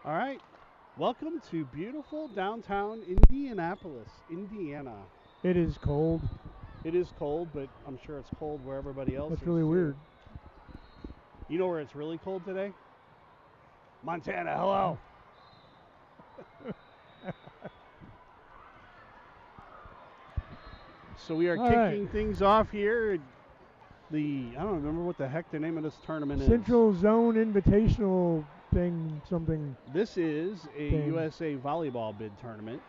All right. Welcome to beautiful downtown Indianapolis, Indiana. It is cold. It is cold, but I'm sure it's cold where everybody else is. That's really too. weird. You know where it's really cold today? Montana, hello. So we are All kicking right. things off here. I don't remember what the heck the name of this tournament is. Central Zone Invitational thing, something. This is a Thing. USA volleyball bid tournament.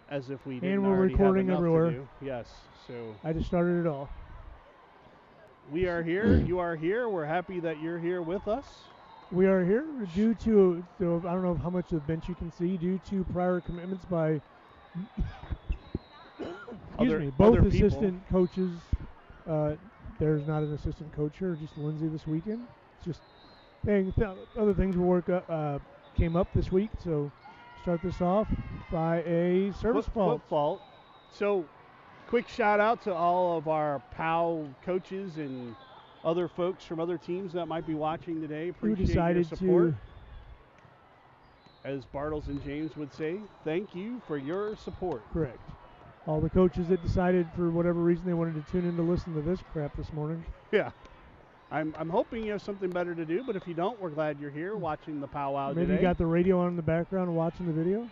As if we didn't And we're already recording have enough everywhere. to do. Yes. So I just started it all. we are here. You are here. We're happy that you're here with us. We are here due to, so I don't know how much of the bench you can see, due to prior commitments by both other people. assistant coaches. There's not an assistant coach here, just Lindsay this weekend. It's just other things will came up this week, so start this off by a service fault. Foot fault. So, quick shout out to all of our POW coaches and other folks from other teams that might be watching today. Who Appreciate decided your support. to, As Bartles and James would say, thank you for your support. correct. All the coaches that decided for whatever reason they wanted to tune in to listen to this crap this morning. Yeah. I'm hoping you have something better to do, but if you don't, we're glad you're here watching the powwow Maybe today. you got the radio on in the background and watching the video.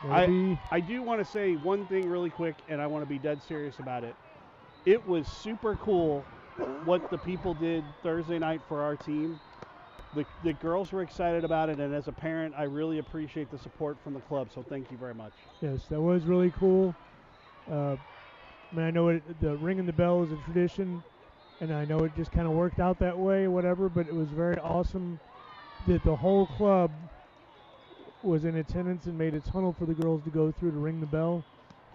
I do want to say one thing really quick, and I want to be dead serious about it. It was super cool what the people did Thursday night for our team. The girls were excited about it, and as a parent, I really appreciate the support from the club, so thank you very much. Yes, that was really cool. I know the ringing the bell is a tradition, and I know it just kind of worked out that way, whatever, but it was very awesome that the whole club was in attendance and made a tunnel for the girls to go through to ring the bell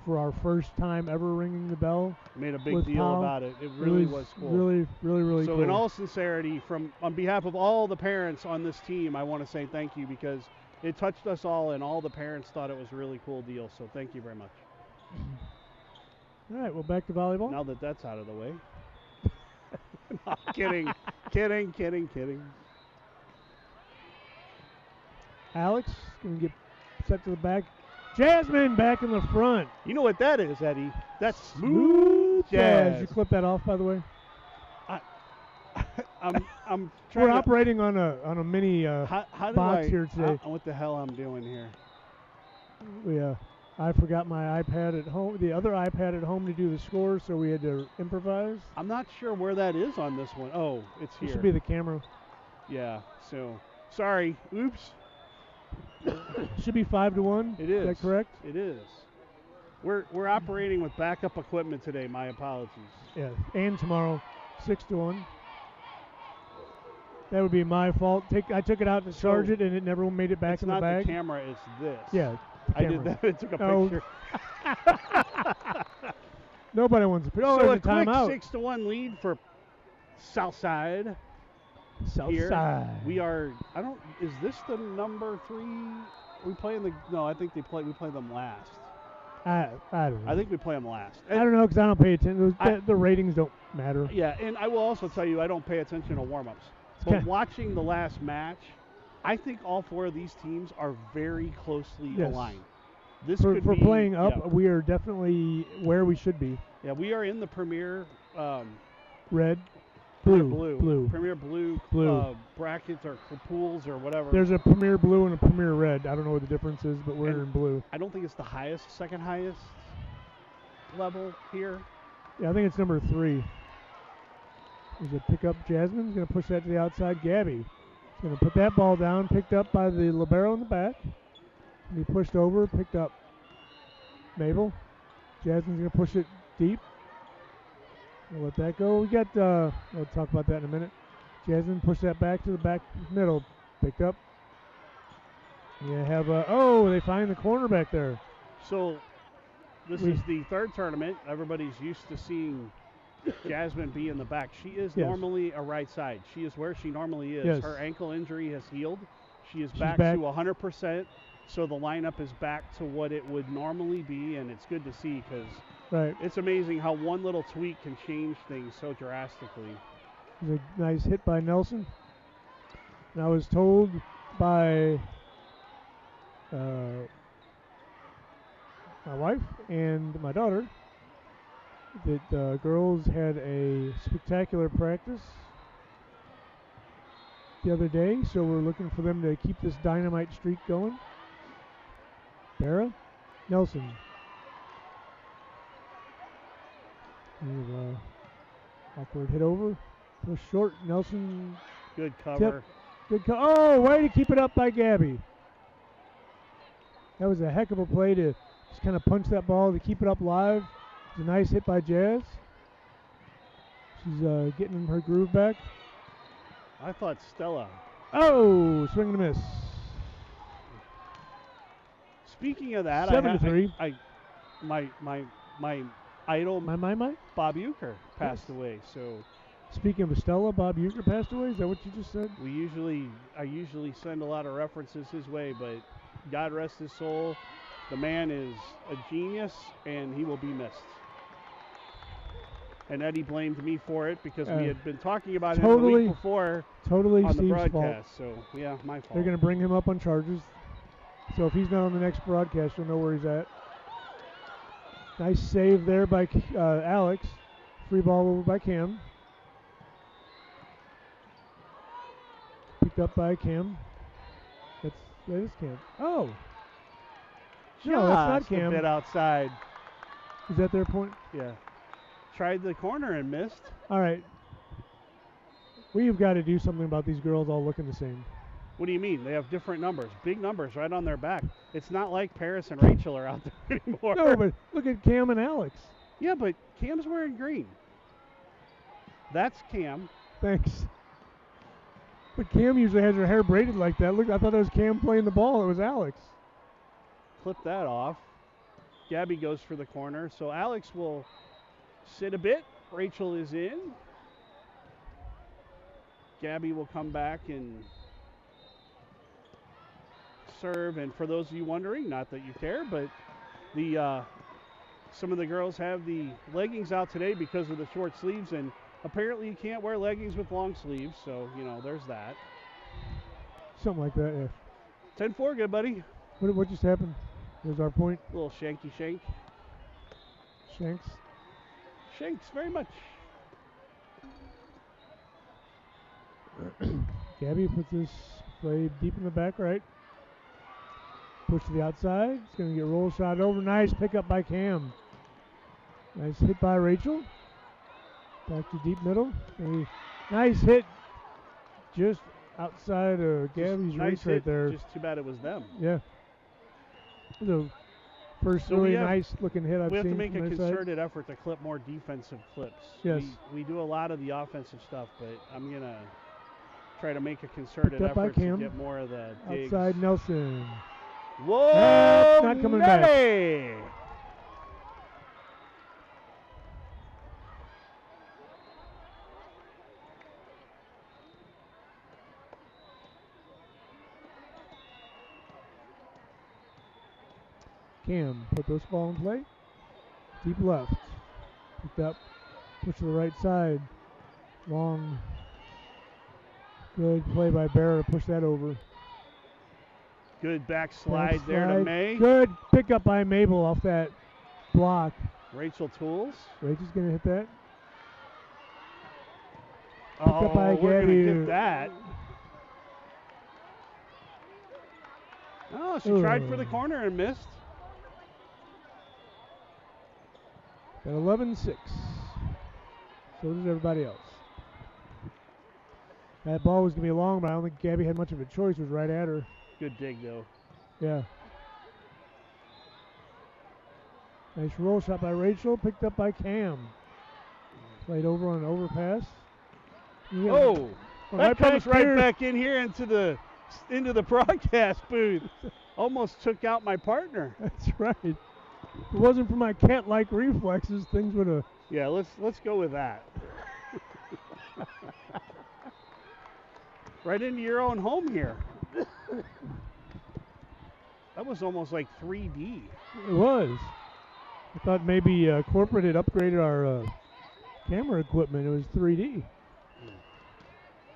for our first time ever ringing the bell. Made a big with deal POW. about it. It really was cool. Really, really, really so cool. in all sincerity, on behalf of all the parents on this team, I want to say thank you because it touched us all, and all the parents thought it was a really cool deal. So thank you very much. All right, well, back to volleyball. Now that that's out of the way. No, kidding. Alex going to get set to the back. Jasmine back in the front. You know what that is, Eddie? That's smooth jazz. You clip that off, by the way. I'm trying. We're operating on a mini how do box here today. What the hell I'm doing here? I forgot my iPad at home, the other iPad at home to do the score, so we had to improvise. I'm not sure where that is on this one. Oh, it's here. It should be the camera. Yeah. So sorry. Oops. Should be 5-1. It is. Is that correct? It is. We're operating with backup equipment today. My apologies. Yeah. And tomorrow, 6-1. That would be my fault. I took it out to charge it, and it never made it back in the bag. It's not the camera. It's this. Yeah. I did that. I took a picture. Nobody wants to put. Oh, so there's a quick timeout. 6-1 lead for Southside. Southside. We are. Is this the number 3? We play in the. No, I think we play them last. I don't know. I think we play them last. I don't know because I don't pay attention. The ratings don't matter. Yeah, and I will also tell you I don't pay attention to warm-ups. But watching the last match, I think all 4 of these teams are very closely aligned. This for could be, playing up, yeah. we are definitely where we should be. Yeah, we are in the Premier Red, blue. Premier blue. Brackets or pools or whatever. There's a Premier Blue and a Premier Red. I don't know what the difference is, but we're in blue. I don't think it's the second highest level here. Yeah, I think it's number 3. There's a pick up. Jasmine's going to push that to the outside. Gabby is going to put that ball down, picked up by the libero in the back. And he pushed over, picked up Mabel. Jasmine's going to push it deep. We'll let that go. We got, we'll talk about that in a minute. Jasmine pushed that back to the back middle. Picked up. You have they find the corner back there. So this is the third tournament. Everybody's used to seeing Jasmine be in the back. She is normally a right side. She is where she normally is. Yes. Her ankle injury has healed. She's back to 100%. So the lineup is back to what it would normally be, and it's good to see because it's amazing how one little tweak can change things so drastically. It was a nice hit by Nelson. And I was told by my wife and my daughter that the girls had a spectacular practice the other day, so we're looking for them to keep this dynamite streak going. Barra, Nelson. Awkward hit over. Push short. Nelson. Good cover. Good oh, way to keep it up by Gabby. That was a heck of a play to just kind of punch that ball to keep it up live. It's a nice hit by Jazz. She's getting her groove back. I thought Stella. Oh, swing and a miss. Speaking of that, 7-3. My idol, my Bob Euchre, passed away. So, speaking of Stella, Bob Euchre passed away. Is that what you just said? I usually send a lot of references his way, but God rest his soul. The man is a genius, and he will be missed. And Eddie blamed me for it because we had been talking about him the week before on the Steve's broadcast. Fault. So, yeah, my fault. They're going to bring him up on charges. So if he's not on the next broadcast, you'll know where he's at. Nice save there by Alex. Free ball over by Cam. Picked up by Cam. That is Cam. Oh. No, that's not Cam. A bit outside. Is that their point? Yeah. Tried the corner and missed. All right. We've got to do something about these girls all looking the same. What do you mean? They have different numbers. Big numbers right on their back. It's not like Paris and Rachel are out there anymore. No, but look at Cam and Alex. Yeah, but Cam's wearing green. That's Cam. Thanks. But Cam usually has her hair braided like that. Look, I thought it was Cam playing the ball. It was Alex. Clip that off. Gabby goes for the corner. So Alex will sit a bit. Rachel is in. Gabby will come back and serve. And for those of you wondering, not that you care, but some of the girls have the leggings out today because of the short sleeves, and apparently you can't wear leggings with long sleeves, so, there's that. Something like that, yeah. 10-4, good buddy. What just happened? There's our point. A little shanky shank. Shanks. Shanks, very much. Gabby puts this play deep in the back right. Push to the outside. It's going to get roll shot over. Nice pickup by Cam. Nice hit by Rachel. Back to deep middle. Nice hit just outside of Gabby's reach right there. Just too bad it was them. Yeah. The first really nice looking hit I've seen. We have to make a concerted effort to clip more defensive clips. Yes. We do a lot of the offensive stuff, but I'm going to try to make a concerted effort to get more of the digs. Outside Nelson. Whoa! Not coming back. Cam put this ball in play. Deep left. Picked up. Push to the right side. Long. Good play by Barra to push that over. Good backslide there to May. Good pickup by Mabel off that block. Rachel Tools. Rachel's going to hit that. We're going to get that. Oh, she tried for the corner and missed. At 11-6. So does everybody else. That ball was going to be long, but I don't think Gabby had much of a choice. It was right at her. Good dig, though. Yeah. Nice roll shot by Rachel, picked up by Cam. Played over on an overpass. Oh, that comes right back in here into the broadcast booth. Almost took out my partner. That's right. If it wasn't for my cat-like reflexes, things would have. Yeah, let's go with that. Right into your own home here. That was almost like 3D. It was. I thought maybe corporate had upgraded our camera equipment. It was 3D.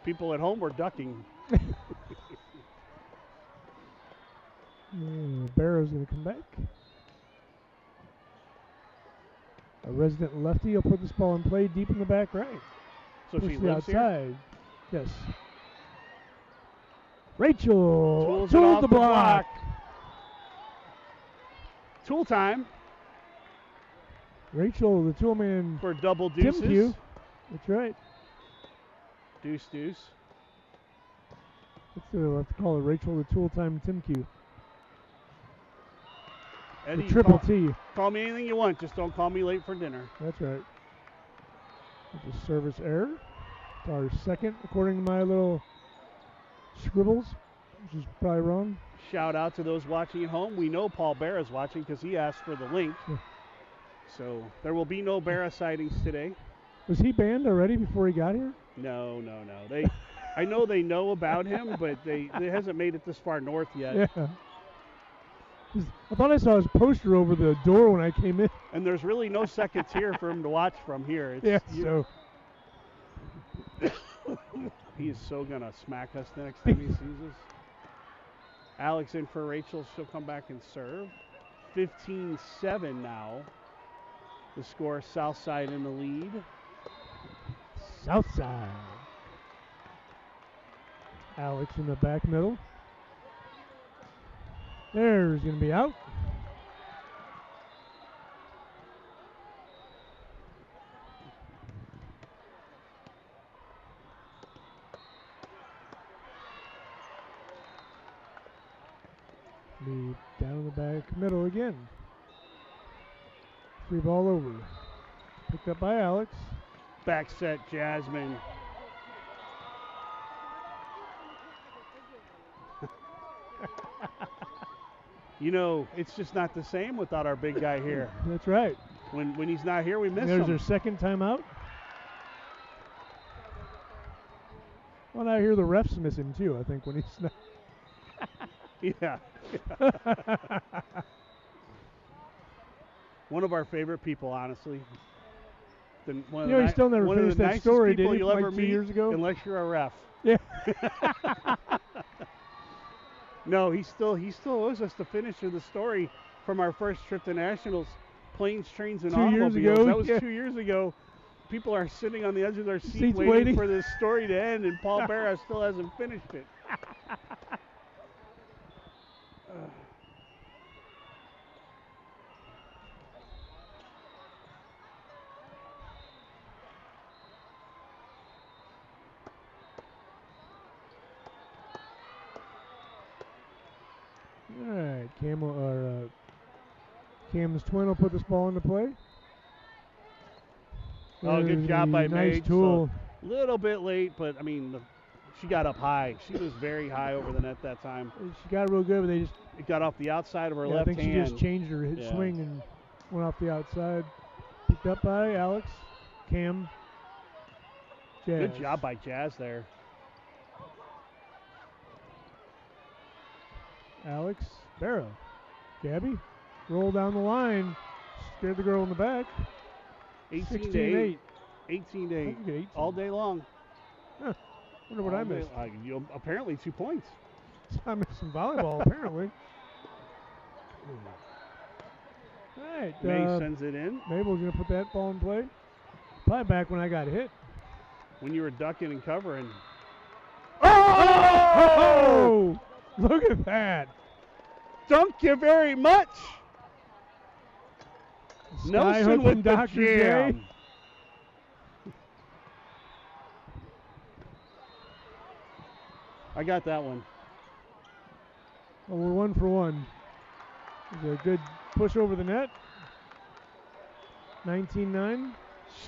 People at home were ducking. Barrow's going to come back. A resident lefty will put this ball in play deep in the back right. So Push she the lives outside. Yes. Rachel Tools it off the block. Tool time Rachel, the tool man. for double deuces. Tim Q. That's right. Deuce. We'll have to call it Rachel the tool time Tim Q. Eddie, The triple T. Call me anything you want. Just don't call me late for dinner. That's right. It's a service error. It's our second, according to my little scribbles, which is probably wrong. Shout out to those watching at home. We know Paul Barra is watching because he asked for the link. Yeah. So there will be no Barra sightings today. Was he banned already before he got here? No. I know they know about him, but they hasn't made it this far north yet. Yeah. I thought I saw his poster over the door when I came in. And there's really no second tier for him to watch from here. He is so going to smack us the next time he sees us. Alex in for Rachel. She'll come back and serve. 15-7 now. The score, Southside in the lead. Southside. Alex in the back middle. There's going to be out. Be down in the back middle again. Free ball over. Picked up by Alex. Back set, Jasmine. You know, it's just not the same without our big guy here. That's right. When he's not here, we miss There's him. their second timeout. Well, I hear the refs miss him too, I think, when he's not. Yeah. One of our favorite people, honestly. He still never finished that story, did he? You'll Like ever 2 meet, years ago? unless you're a ref. Yeah. No, he still owes us the finish of the story from our first trip to nationals, planes, trains, and 2 years automobiles. ago, That was yeah. 2 years ago. People are sitting on the edge of their seat Seats waiting waiting. for this story to end, and Paul Barra still hasn't finished it. All right, Cam's twin will put this ball into play. Oh, good job by nice Mage. tool. A little bit late, but I mean, she got up high. She was very high over the net that time. She got real good, but they just It got off the outside of her I left think hand. she just changed her swing and went off the outside. Picked up by Alex, Cam, Jazz. Good job by Jazz there. Alex, Barrow, Gabby, roll down the line, scared the girl in the back. 18-8. 18-8. 18-8. All day long. Huh. Wonder what I missed. Apparently 2 points. I missed some volleyball, apparently. All right. May sends it in. Mabel's going to put that ball in play. Probably back when I got hit. When you were ducking and covering. Oh! Look at that. Thank you very much. Nelson with the Dr. J. jam. I got that one. Well, we're 1 for 1. It was a good push over the net. 19-9.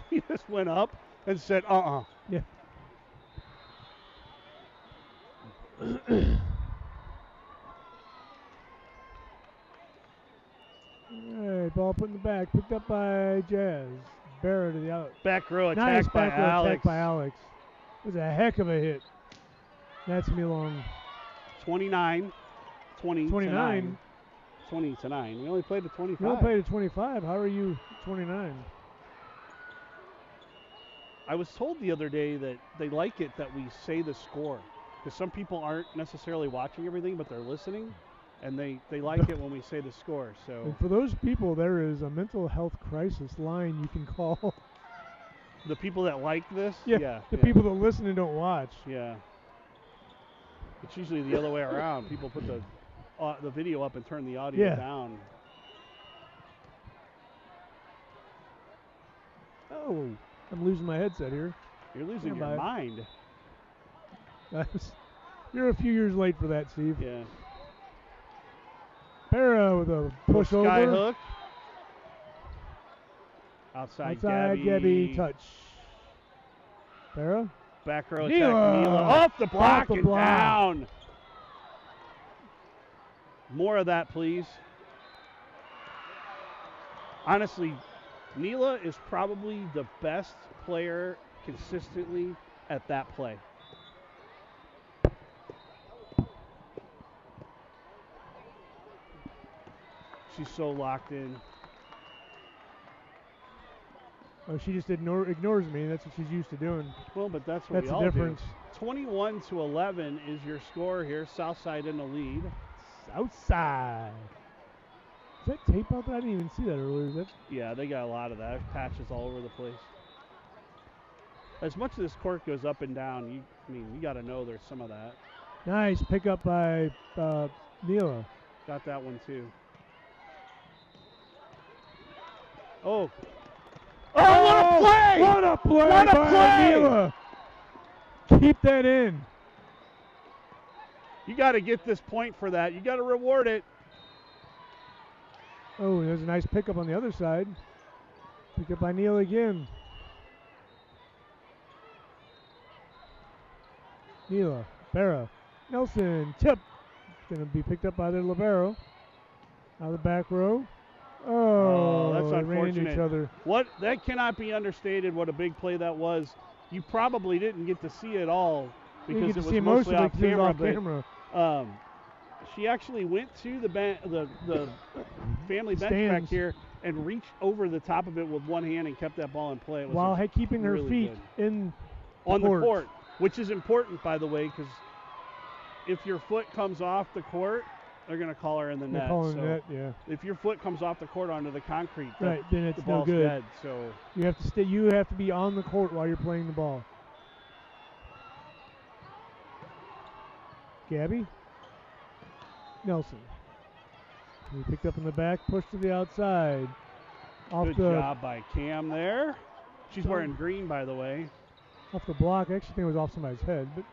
She just went up and said, Yeah. All right, ball put in the back. Picked up by Jazz. Barrett to the out. Back row Nice attack by back row Alex. attack by Alex. It was a heck of a hit. That's going to be long. 29. 20 29. 20 to 9. We only played to 25. You only played at 25. How are you 29? I was told the other day that they like it that we say the score, because some people aren't necessarily watching everything, but they're listening, and they like it when we say the score. So. And for those people, there is a mental health crisis line you can call. The people that like this? Yeah. The people that listen and don't watch. Yeah. It's usually the other way around. People put the video up and turn the audio down. Oh, I'm losing my headset here. You're losing your mind. You're a few years late for that, Steve. Yeah. Para with a push over. Sky hook. Outside Gabby touch. Para. Back row attack. Mila. Off the block and down. More of that, please. Honestly, Neela is probably the best player consistently at that play. She's so locked in. Oh, she just ignores me. That's what she's used to doing. Well, but that's what we all the difference. do. 21-11 is your score here. Southside in the lead. Southside. Is that tape out there? I didn't even see that earlier. Yeah, they got a lot of that. Patches all over the place. As much as this court goes up and down, you got to know there's some of that. Nice pickup by Neela. Got that one too. Oh, what a play! What a play by Neela! Keep that in. You got to get this point for that. You got to reward it. Oh, there's a nice pickup on the other side. Pick up by Neela again. Neela, Para, Nelson, tip. Going to be picked up by the libero. Out of the back row. Oh, that's unfortunate. Ran into each other. That cannot be understated. What a big play that was. You probably didn't get to see it all because it was mostly off camera. She actually went to the family bench back here and reached over the top of it with one hand and kept that ball in play. It was while keeping her really feet good. on the court, which is important, by the way, because if your foot comes off the court, they're going to call her in the net. Net, yeah. If your foot comes off the court onto the concrete, then it's the ball's no good. Dead, so you have to stay. You have to be on the court while you're playing the ball. Gabby. Nelson. He picked up in the back, pushed to the outside. Good job by Cam there. She's wearing green, by the way. Off the block. I actually think it was off somebody's head. But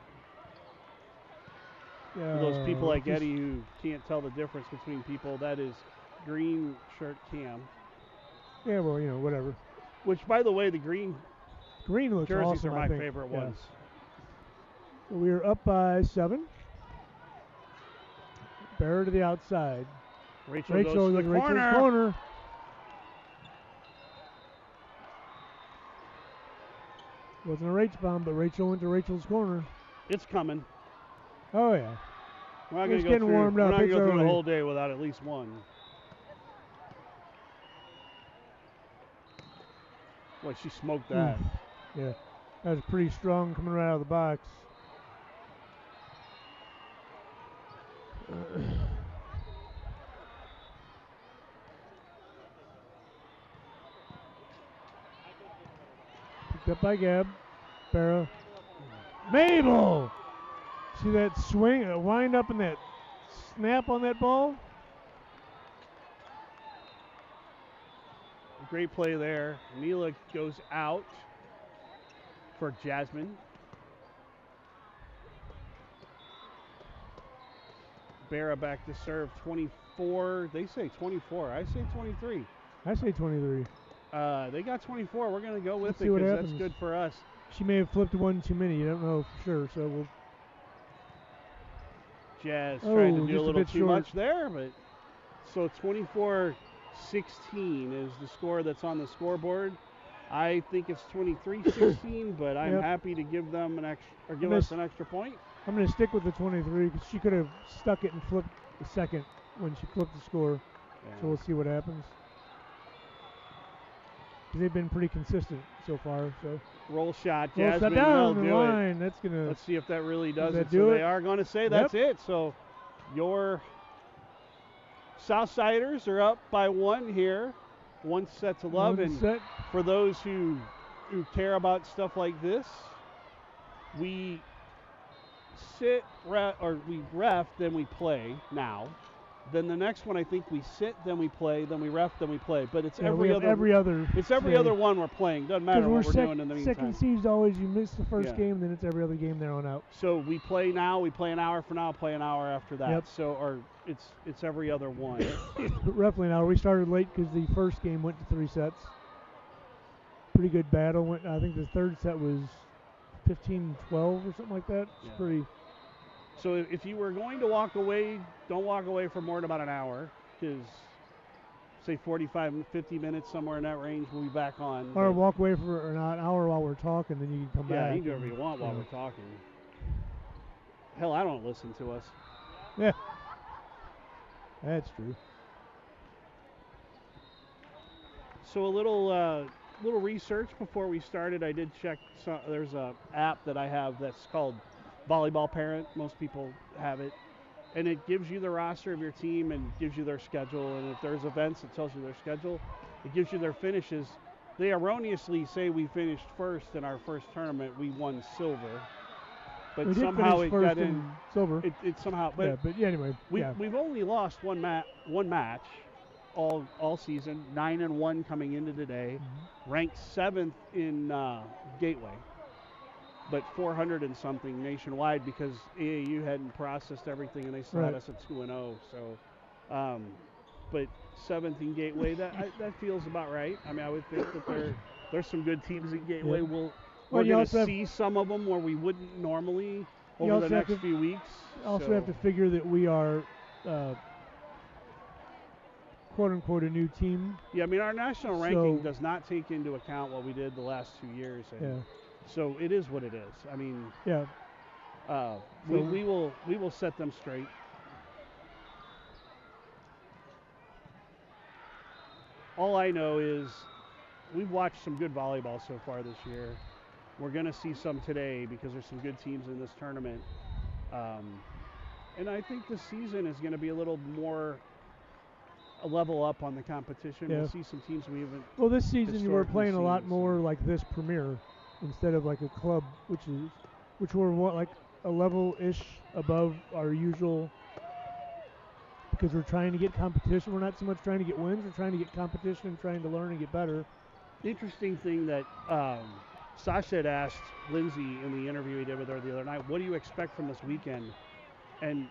for those people like Eddie who can't tell the difference between people, that is green shirt Cam. Yeah, well, whatever. Which, by the way, the green looks jerseys awesome, are my favorite ones. So we are up by 7. Barra to the outside. Rachel goes to the corner. Wasn't a H-bomb, but Rachel went to Rachel's corner. It's coming. Oh, yeah. We're not going to getting warmed up. We're not going to go through the whole day without at least one. Boy, she smoked that. Yeah. That was pretty strong coming right out of the box. Picked up by Gab. Barra. Mabel! See that swing, wind up and that snap on that ball? Great play there. Neela goes out for Jasmine. Barra back to serve. 24. They say 24. I say 23. I say 23. They got 24. We're going to go with it because that's good for us. She may have flipped one too many. You don't know for sure. So we'll. Jazz trying to do a little too much there, but so 24-16 is the score that's on the scoreboard. I think it's 23-16, but I'm happy to give them us an extra point. I'm going to stick with the 23 because she could have stuck it and flipped the second when she flipped the score. Yeah. So we'll see what happens. because they've been pretty consistent so far. So Roll shot. roll Jasmine shot will down the do it. line. That's gonna. Let's see if that really does that it. do So it? they are going to say that's it. So your Southsiders are up by 1 here. 1 set to love. One And set. for those who care about stuff like this, we sit or we ref, then we play now. Then the next one, I think we sit, then we play, then we ref, then we play. But it's every other. It's every day. other one we're playing. Doesn't matter what we're doing in the meantime. Second seed's always you miss the first game, then it's every other game there on out. So we play now. We play an hour from now. Play an hour after that. Yep. So or it's every other one. Roughly an hour. We started late because the first game went to 3 sets. Pretty good battle. I think the third set was 15-12 or something like that. It's pretty. So if you were going to walk away, don't walk away for more than about an hour, because say 45, 50 minutes, somewhere in that range, we'll be back on. Or walk away for an hour while we're talking, then you can come back. Yeah, you can do whatever you want while we're talking. Hell, I don't listen to us. Yeah, that's true. So a little research before we started. I did check. There's a app that I have that's called Volleyball Parent. Most people have it, and it gives you the roster of your team and gives you their schedule. And if there's events, it tells you their schedule. It gives you their finishes. They erroneously say we finished first in our first tournament. We won silver, but somehow it got in silver. It somehow. But anyway, we've only lost one match all season. 9-1 coming into today, ranked 7th in Gateway. But 400 and something nationwide because AAU hadn't processed everything and they still had us at 2-0. So, but 7th in Gateway, that feels about right. I mean, I would think that there's some good teams in Gateway. We're going to see some of them where we wouldn't normally over the next few weeks. You also have to figure that we are, quote unquote, a new team. Yeah, I mean, our national ranking does not take into account what we did the last 2 years. And so it is what it is. I mean, we will set them straight. All I know is we've watched some good volleyball so far this year. We're going to see some today because there's some good teams in this tournament. And I think the season is going to be a little more a level up on the competition. We'll see some teams we haven't. Well, this season we're playing a lot more like this Premier instead of like a club, which we're like a level-ish above our usual, because we're trying to get competition. We're not so much trying to get wins. We're trying to get competition and trying to learn and get better. The interesting thing that Sasha had asked Lindsay in the interview he did with her the other night, what do you expect from this weekend? And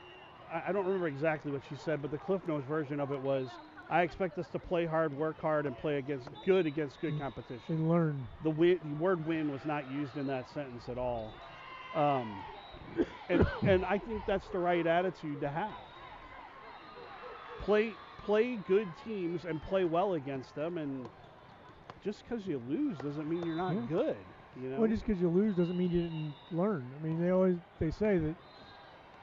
I don't remember exactly what she said, but the Cliff Notes version of it was, I expect us to play hard, work hard, and play against good competition. And learn. The word win was not used in that sentence at all. And I think that's the right attitude to have. Play good teams and play well against them, and just because you lose doesn't mean you're not good. You know? Well, just because you lose doesn't mean you didn't learn. I mean, they say that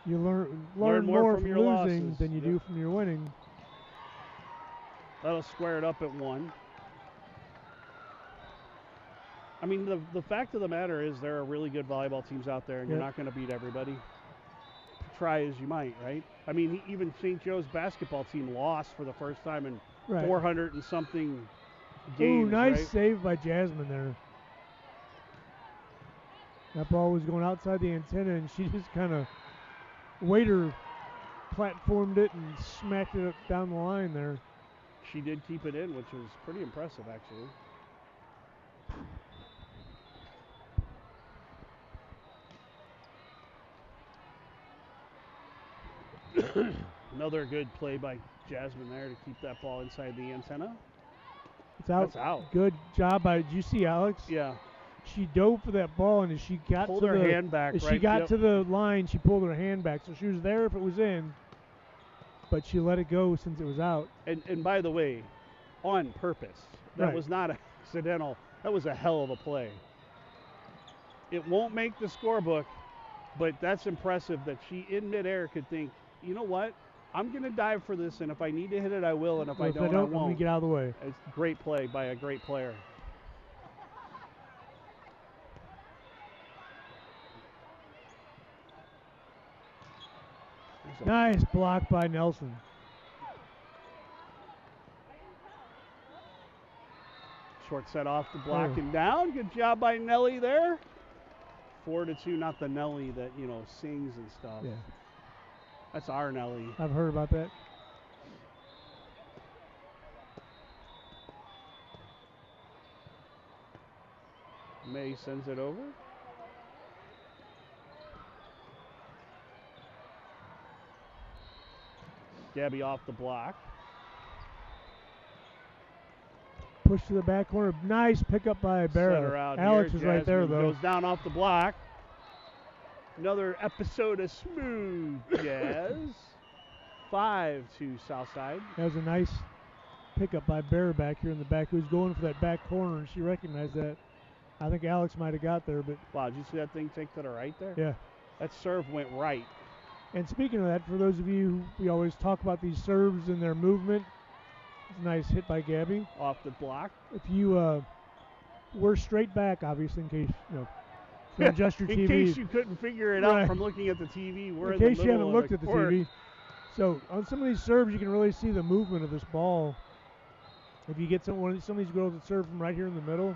you learn more from losing losses than you do from your winning. That'll square it up at 1. I mean, the fact of the matter is there are really good volleyball teams out there, and you're not going to beat everybody. Try as you might, right? I mean, even St. Joe's basketball team lost for the first time in 400 and something games. Ooh, nice save by Jasmine there. That ball was going outside the antenna, and she just kind of waiter platformed it and smacked it up down the line there. She did keep it in, which was pretty impressive, actually. Another good play by Jasmine there to keep that ball inside the antenna. It's out. That's out. Good job by. Did you see Alex? Yeah. She dove for that ball, and as she got to her hand back. As she got to the line, she pulled her hand back, so she was there if it was in, but she let it go since it was out. And by the way, on purpose. That was not accidental. That was a hell of a play. It won't make the scorebook, but that's impressive that she in midair could think, you know what? I'm going to dive for this, and if I need to hit it, I will, and if I don't, I won't. Let me get out of the way. It's a great play by a great player. Nice block by Nelson. Short set off the block and down. Good job by Nelly there. 4-2, not the Nelly that, you know, sings and stuff. Yeah. That's our Nelly. I've heard about that. May sends it over. Gabby off the block. Push to the back corner. Nice pickup by Barra. Alex is right there, though. Goes down off the block. Another episode of Smooth Jazz. 5-2 Southside. That was a nice pickup by Barra back here in the back. Who was going for that back corner, and she recognized that. I think Alex might have got there, but... Wow, did you see that thing take to the right there? Yeah. That serve went right. And speaking of that, for those of you, we always talk about these serves and their movement. It's a nice hit by Gabby. Off the block. If you we're straight back, obviously, in case, you know, to adjust your TV. In case you couldn't figure it out from looking at the TV. We're in case you haven't looked at the TV. So on some of these serves, you can really see the movement of this ball. If you get some of these girls that serve from right here in the middle,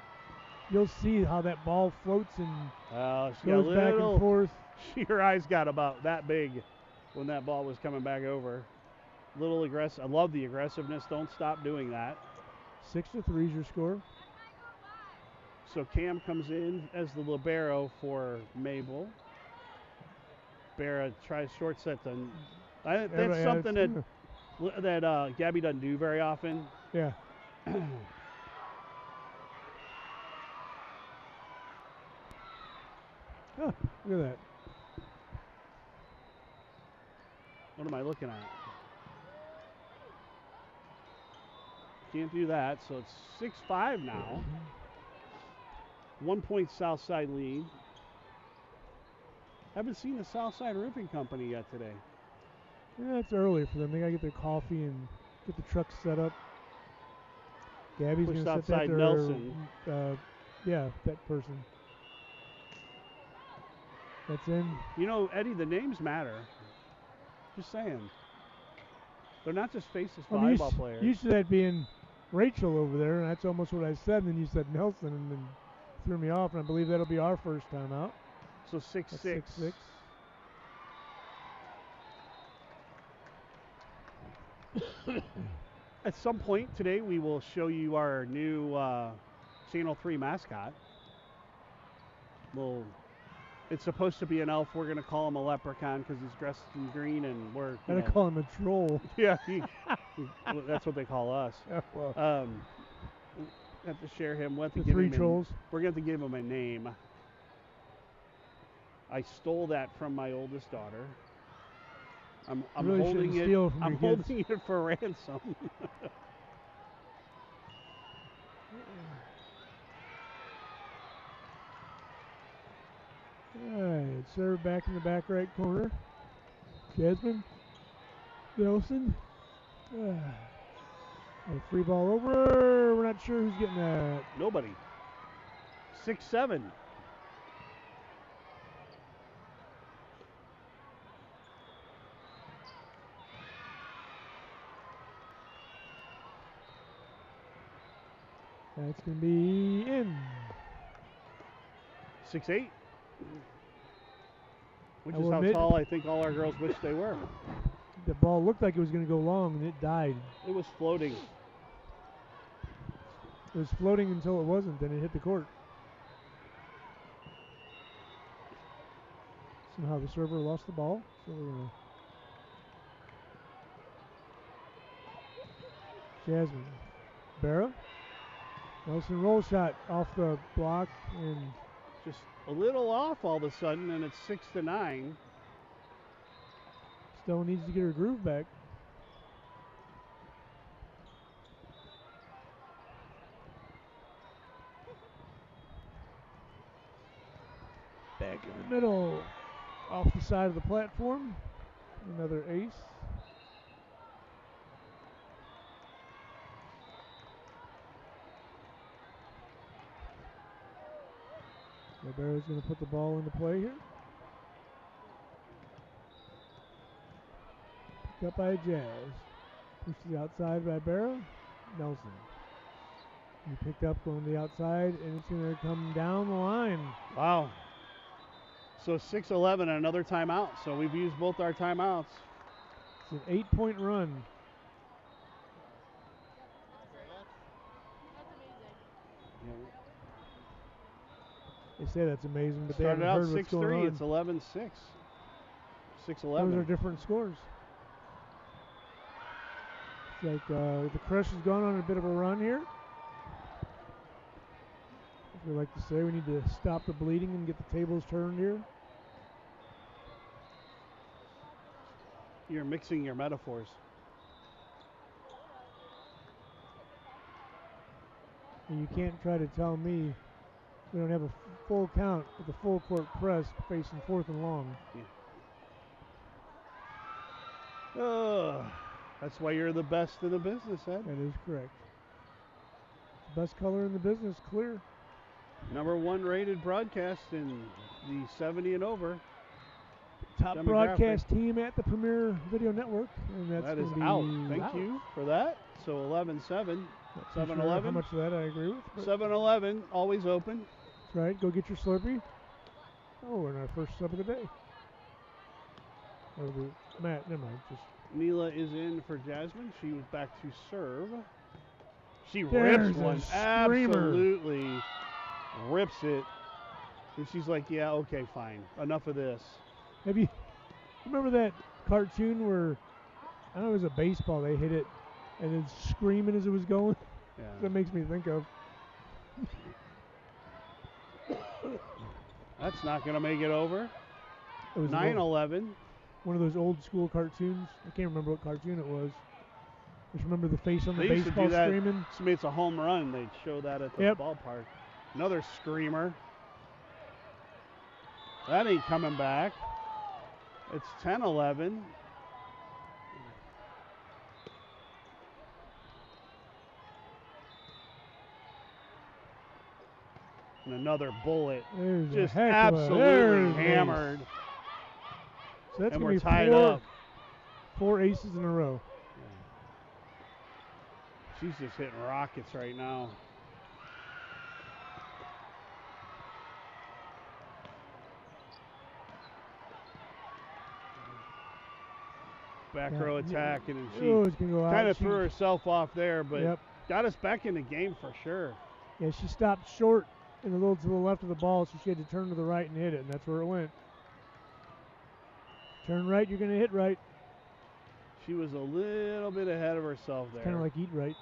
you'll see how that ball floats and goes back and forth. Her eyes got about that big when that ball was coming back over. Little aggressive. I love the aggressiveness. Don't stop doing that. 6-3 is your score. So Cam comes in as the libero for Mabel. Barra tries short set. That's something that Gabby doesn't do very often. Yeah. Oh, look at that. What am I looking at? Can't do that, so it's 6-5 now. 1 point Southside lead. Haven't seen the Southside Roofing Company yet today. Yeah, it's early for them. They got to get their coffee and get the truck set up. Gabby's going to set that to Nelson. Yeah, that person. That's in. You know, Eddie, the names matter. Just saying. They're not just faceless volleyball players. Used to that being Rachel over there, and that's almost what I said. And then you said Nelson, and then threw me off. And I believe that'll be our first time out. So 6-6. 6-6. At some point today, we will show you our new Channel 3 mascot. It's supposed to be an elf. We're going to call him a leprechaun because he's dressed in green, and we're going to call him a troll. Yeah, that's what they call us. Yeah, well. Have to share him. We'll have to the three trolls. We're going to have to give him a name. I stole that from my oldest daughter. I'm really holding it. Steal from I'm your holding kids. it for ransom. All right, serve back in the back right corner. Jasmine Nelson. A free ball over. We're not sure who's getting that. Nobody. 6-7. That's going to be in. 6-8. Which is how tall I think all our girls wish they were. The ball looked like it was going to go long, and it died. It was floating. It was floating until it wasn't, then it hit the court. Somehow the server lost the ball, so we're going to... Jasmine. Barra. Nelson roll shot off the block, and just a little off all of a sudden, and it's 6-9. Still needs to get her groove back. Back in the middle, off the side of the platform. Another ace. Barra's going to put the ball into play here. up by Jazz. Pushed to the outside by Barra. Nelson. He picked up going to the outside, and it's going to come down the line. Wow. So 6-11 and another timeout. So we've used both our timeouts. It's an 8-point run. They say that's amazing, but they haven't heard what's going on. It's 11-6. 6-11. Those are different scores. It's like the Krush has gone on a bit of a run here. As we like to say, we need to stop the bleeding and get the tables turned here. You're mixing your metaphors. And you can't try to tell me we don't have a full count with a full court press facing 4th and long. Yeah. That's why you're the best in the business, Ed. That is correct. Best color in the business, clear. #1 rated broadcast in the 70 and over. Top broadcast team at the Premier Video Network. And that is out. Thank you for that. So 11-7. 7-11. Sure how much of that I agree with. 7-11, always open. That's right. Go get your Slurpee. Oh, we're in our first sub of the day. Matt, never mind. Just Neela is in for Jasmine. She was back to serve. She There's rips one. Absolutely rips it. And she's like, yeah, okay, fine. Enough of this. Have you remember that cartoon where, I don't know, it was a baseball, they hit it and then screaming as it was going? Yeah. That makes me think of. That's not going to make it over. It was 9-11. One of those old school cartoons. I can't remember what cartoon it was. Just remember the face on the They used to baseball do that. screaming. Somebody, it's a home run. They'd show that at the ballpark. Another screamer. That ain't coming back. It's 10-11. And another bullet. There's just absolutely hammered. So that's and going we're to be tied up. 4 aces in a row. She's just hitting rockets right now. Back row attacking, and she kind of threw herself off there, but got us back in the game for sure. Yeah, she stopped short and a little to the left of the ball, so she had to turn to the right and hit it, and that's where it went. Turn right, you're going to hit right. She was a little bit ahead of herself there. Kind of like eat right.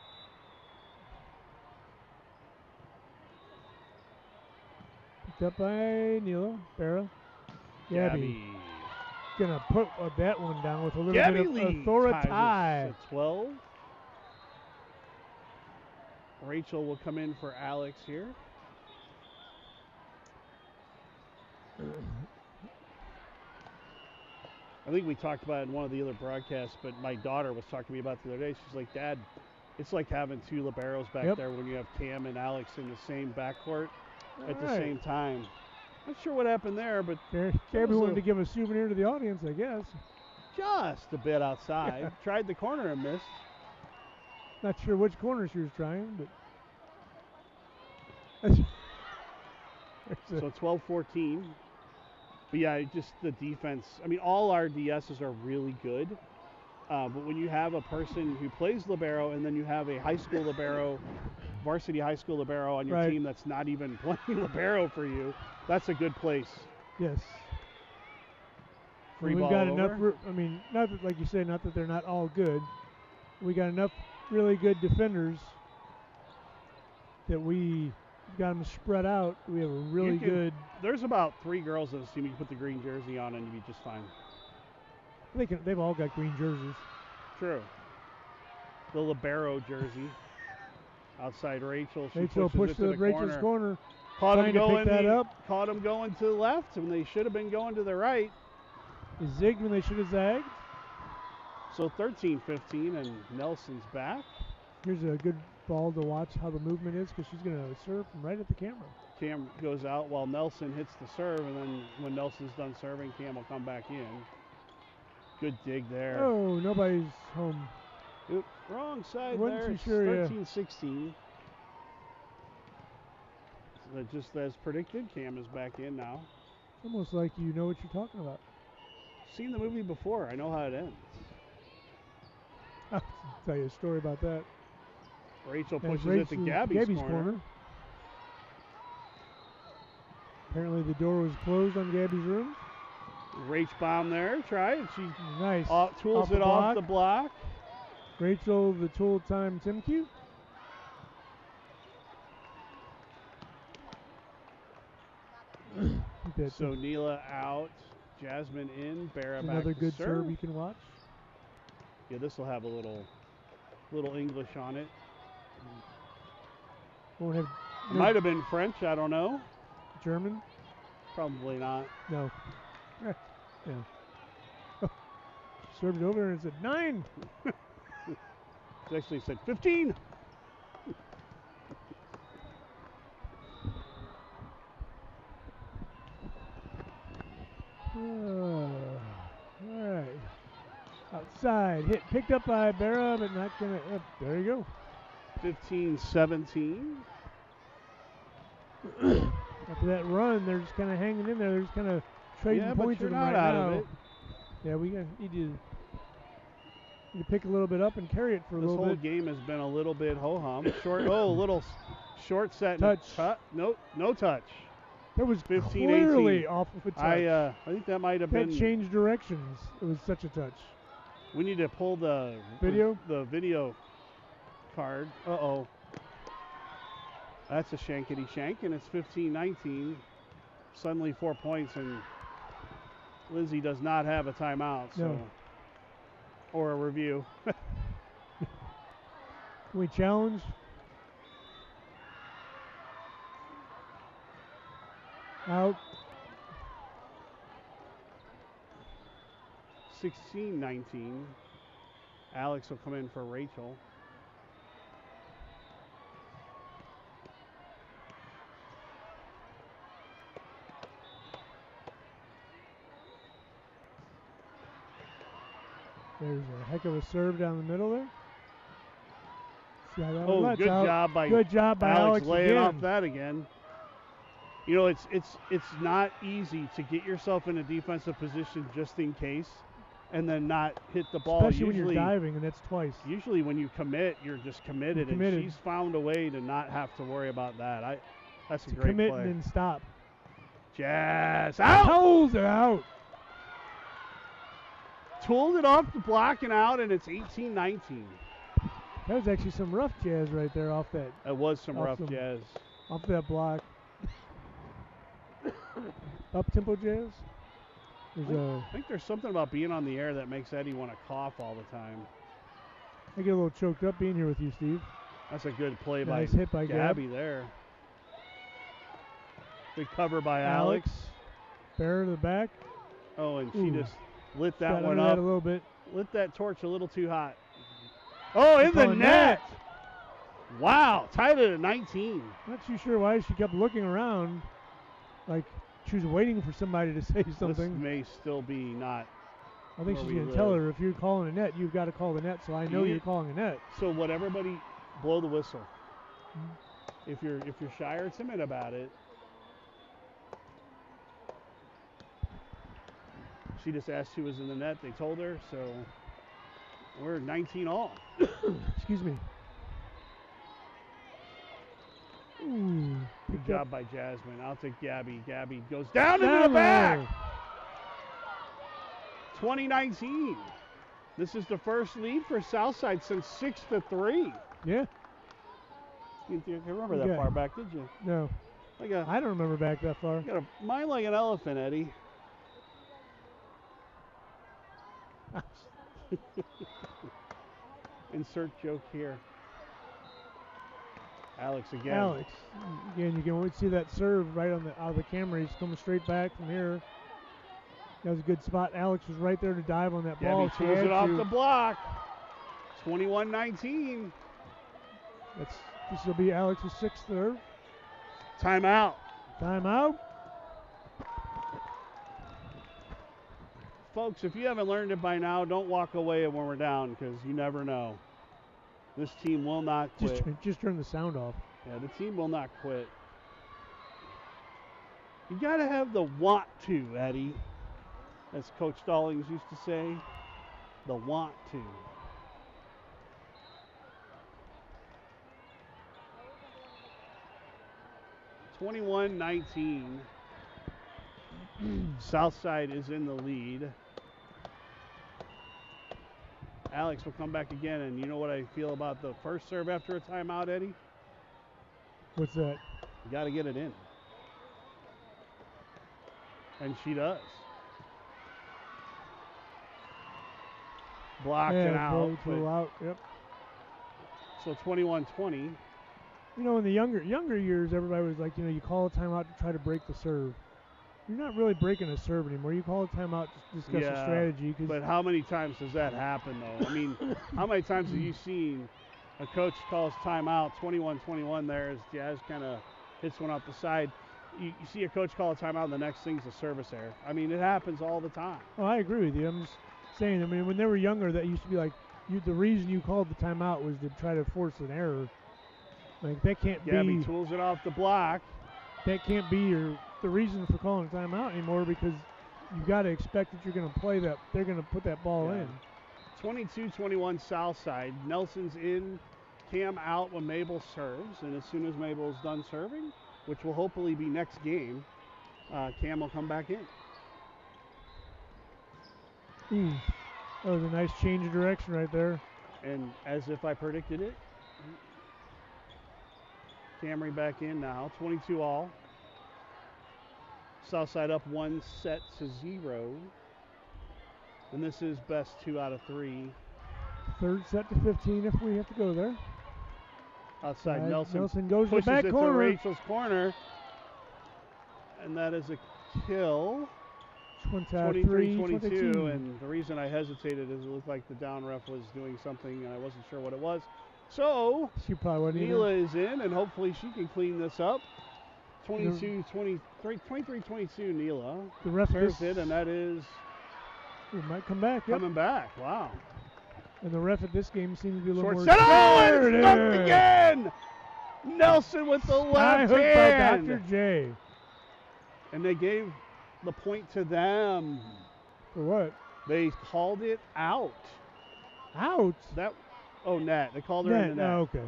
Picked up by Neela, Barra. Gabby. Gonna put that one down with a little bit of authority. At 12. Rachel will come in for Alex here. I think we talked about it in one of the other broadcasts, but my daughter was talking to me about it the other day. She's like, Dad, it's like having 2 liberos back there when you have Cam and Alex in the same backcourt at the same time. Not sure what happened there, but Gabby wanted to give a souvenir to the audience, I guess. Just a bit outside. Tried the corner and missed. Not sure which corner she was trying, but. So 12-14. But yeah, just the defense. I mean, all our DSs are really good. But when you have a person who plays libero and then you have a high school libero, varsity high school libero on your team that's not even playing libero for you, that's a good place. Yes. Free we've ball got over. enough. I mean, not that, like you say, not that they're not all good. We got enough really good defenders that we got them spread out. We have a really good. There's about 3 girls on this team. You can put the green jersey on and you'll be just fine. They've all got green jerseys. True. The libero jersey. Outside Rachel. Rachel pushed to Rachel's corner. Caught him going. That up. Caught him going to the left when they should have been going to the right. They zigged when they should have zagged. So 13-15 and Nelson's back. Here's a good ball to watch how the movement is because she's going to serve from right at the camera. Cam goes out while Nelson hits the serve, and then when Nelson's done serving, Cam will come back in. Good dig there. Oh, nobody's home. Oop, wrong side Wasn't there. too It's sure, yeah. 13-16. So just as predicted, Cam is back in now. It's almost like you know what you're talking about. Seen the movie before. I know how it ends. I'll tell you a story about that. Rachel That's pushes it to Gabby's corner. Apparently the door was closed on Gabby's room. Rach bomb there. Try it. She Nice. tools it off the block. Rachel, the tool time Timke. So Neela out. Jasmine in. Barra back another to good serve. you can watch. Yeah, this will have a little English on it. Won't have. It might have been French. I don't know. German? Probably not. No. Yeah. Served it over and it said 9. It actually said 15. All right. Outside. Hit. Picked up by Barra, but not going to. There you go. 15-17. After that run, they're just kind of hanging in there. They're just kind of trading points with them right out now. Of it. Yeah, we need to pick a little bit up and carry it for a little bit. This whole game has been a little bit ho-hum. Short. Oh, a little short set. Touch. No touch. That was 15-18. clearly off of a touch. I think that might have been. That changed directions. It was such a touch. We need to pull the video. The video card. Uh-oh. That's a shankety shank, and it's 15-19. Suddenly 4 points, and Lindsay does not have a timeout, so or a review. We challenge. Out. 16-19. Alex will come in for Rachel. There's a heck of a serve down the middle there. See how that good job by Alex laying again. off that again. You know, it's not easy to get yourself in a defensive position just in case, and then not hit the ball. Especially when you're diving, and that's twice. Usually when you commit, you're just committed, and she's found a way to not have to worry about that. That's a great commit play. and then stop. Jazz out. Pulls it out. Tooled it off the block and out, and it's 18-19. That was actually some rough Jazz right there off that. That was some rough Jazz. Off that block. Up-tempo Jazz. I think there's something about being on the air that makes Eddie want to cough all the time. I get a little choked up being here with you, Steve. That's a good play nice hit by Gabby there. Good cover by Alex. Barra to the back. Oh, and she just lit that one up. That a little bit. Lit that torch a little too hot. Oh, in the net. Wow, tied it at 19. Not too sure why she kept looking around like she was waiting for somebody to say something. This may still be not. I think she's going to tell her, if you're calling a net, you've got to call the net, so I know you're calling a net. So what everybody blow the whistle. If you're shy or timid about it. She just asked who was in the net. They told her, so we're 19 all. Excuse me. Ooh, good job by Jasmine. Out to Gabby. Gabby goes down into the back. 2019. This is the first lead for Southside since 6-3. Yeah. You remember that far back, did you? No. I don't remember back that far. You got a mind like an elephant, Eddie. Insert joke here. Alex again. Alex. Again, you can see that serve right out of the camera. He's coming straight back from here. That was a good spot. Alex was right there to dive on that ball. She tools it off the block. 21-19. This will be Alex's sixth serve. Timeout. Timeout. folks, if you haven't learned it by now, don't walk away when we're down because you never know. This team will not quit. Just turn the sound off. Yeah, the team will not quit. You got to have the want to, Eddie, as Coach Stallings used to say, the want to. (21-19). Southside is in the lead. Alex will come back again, and you know what I feel about the first serve after a timeout, Eddie? What's that? You got to get it in. And she does. Blocked and out. Out. Yep. So 21-20. You know, in the younger years, everybody was like, you know, you call a timeout to try to break the serve. You're not really breaking a serve anymore. You call a timeout to discuss a strategy. But how many times does that happen, though? I mean, how many times have you seen a coach calls timeout, 21-21 there as Jazz kind of hits one off the side? You see a coach call a timeout, and the next thing's a service error. I mean, it happens all the time. Oh, I agree with you. I'm just saying, I mean, when they were younger, that used to be like, the reason you called the timeout was to try to force an error. Like, that can't be. Gabby tools it off the block. That can't be the reason for calling a timeout anymore because you got to expect that you're going to play that. They're going to put that ball in. 22-21 Southside. Nelson's in, Cam out when Mabel serves. And as soon as Mabel's done serving, which will hopefully be next game, Cam will come back in. That was a nice change of direction right there. And as if I predicted it, Camry back in now, 22 all. Southside up 1-0. And this is best 2 out of 3. Third set to 15 if we have to go there. Outside Nelson goes to the back corner. To Rachel's corner. And that is a kill. 23-22. And the reason I hesitated is it looked like the down ref was doing something and I wasn't sure what it was. So, Neela is in, and hopefully she can clean this up. 23-22 Neela. The ref serves it, and that is... It might come back. Coming back, wow. And the ref at this game seems to be a little more... Oh, it's stuffed again! Nelson with the left hand. By Dr. J. And they gave the point to them. For what? They called it out. Out? Oh, net. They called her in the net. Oh, okay.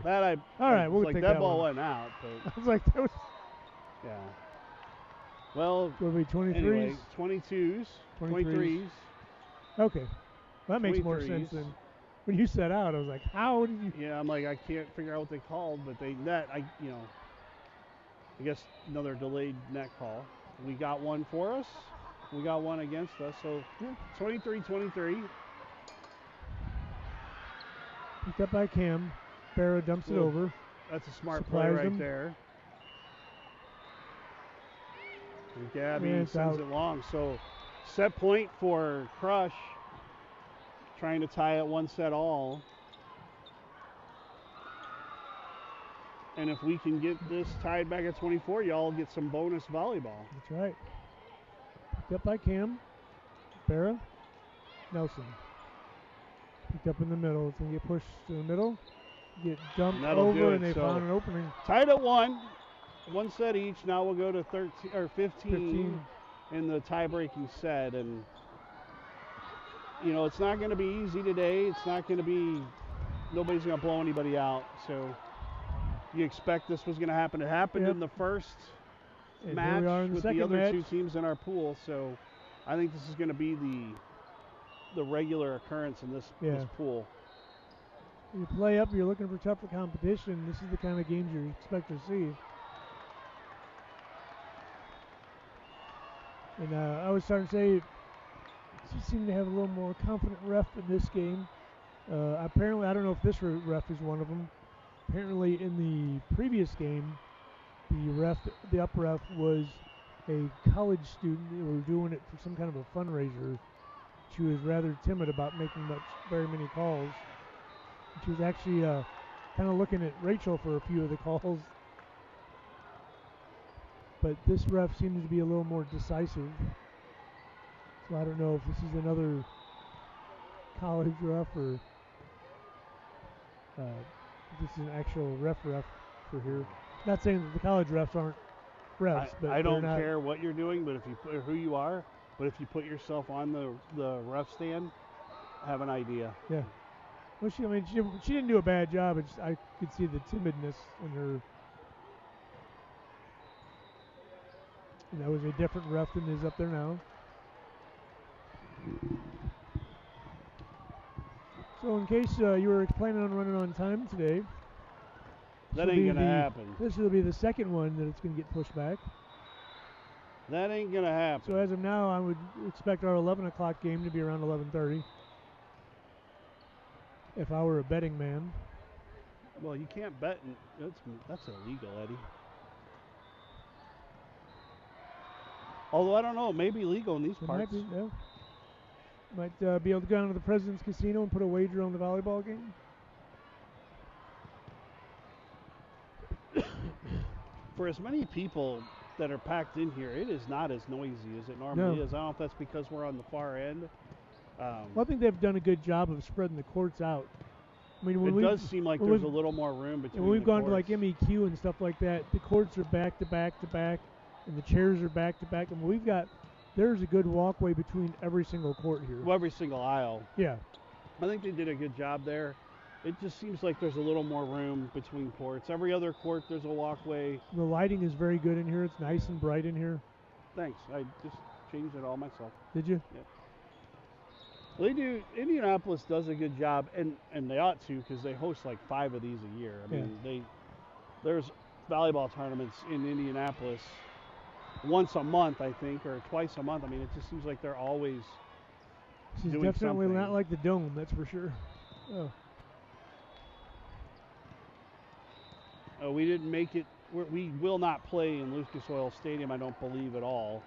All right, we'll take that that ball one. went out. But I was like, that was... Yeah. Well, will be 23s? Anyway, 22s, 23s. Okay. Well, that makes more sense than when you said out. I was like, how did you... Yeah, I'm like, I can't figure out what they called, but they net, I guess another delayed net call. We got one for us. We got one against us. So, 23-23. Picked up by Cam. Barra dumps it over. That's a smart play right there. And Gabby sends it long. So set point for Krush. Trying to tie it 1 set all. And if we can get this tied back at 24, y'all get some bonus volleyball. That's right. Picked up by Cam. Barra. Nelson. Picked up in the middle. It's going to get pushed to the middle. Get dumped over, and they found an opening. Tied at 1. 1 set each. Now we'll go to 15 in the tie-breaking set. And, it's not going to be easy today. It's not going to be – nobody's going to blow anybody out. So you expect this was going to happen. It happened in the first match with the other two teams in our pool. So I think this is going to be the regular occurrence in this pool. You play up, you're looking for tougher competition. This is the kind of games you expect to see. And I was starting to say, she seemed to have a little more confident ref in this game. Apparently, I don't know if this ref is one of them. Apparently, in the previous game, the up ref was a college student. They were doing it for some kind of a fundraiser. She was rather timid about making very many calls. She was actually kind of looking at Rachel for a few of the calls. But this ref seems to be a little more decisive. So I don't know if this is another college ref or this is an actual ref for here. Not saying that the college refs aren't refs, but I don't not care what you're doing, but if you put who you are, but if you put yourself on the ref stand, have an idea. Yeah. Well, she didn't do a bad job. It's I could see the timidness in her. And that was a different ref than is up there now. So in case you were planning on running on time today, that ain't gonna happen. This will be the second one that it's going to get pushed back. That ain't gonna happen. So as of now, I would expect our 11 o'clock game to be around 11:30. If I were a betting man. Well, you can't bet. That's illegal, Eddie. Although I don't know, it may be legal in these parts. Might be, yeah. Might be able to go down to the President's Casino and put a wager on the volleyball game. For as many people that are packed in here, it is not as noisy as it normally is. I don't know if that's because we're on the far end. Well, I think they've done a good job of spreading the courts out. I mean, it does seem like there's a little more room between. When we've gone to courts. like MEQ and stuff like that, the courts are back to back to back, and the chairs are back to back, and there's a good walkway between every single court here. Well, every single aisle. Yeah. I think they did a good job there. It just seems like there's a little more room between courts. Every other court, there's a walkway. The lighting is very good in here. It's nice and bright in here. Thanks. I just changed it all myself. Did you? Yeah. They do. Indianapolis does a good job, and they ought to because they host like 5 of these a year. I mean, there's volleyball tournaments in Indianapolis once a month, I think, or twice a month. I mean, it just seems like they're always doing definitely something. Not like the Dome, that's for sure. We didn't make it. We will not play in Lucas Oil Stadium, I don't believe at all.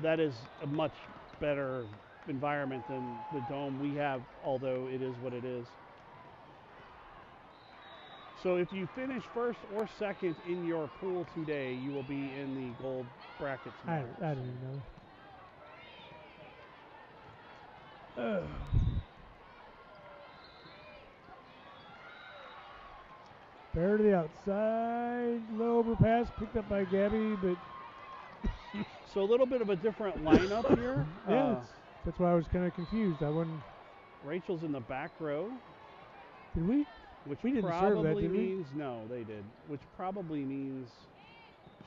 That is a much better environment than the Dome we have, although it is what it is. So if you finish first or second in your pool today, you will be in the gold bracket tomorrow. I don't even know. Fair to the outside, little overpass, picked up by Gabby, but so a little bit of a different lineup here. Yeah, that's why I was kind of confused. Rachel's in the back row. Did we? Which we didn't probably serve that, did means we? No, they did. Which probably means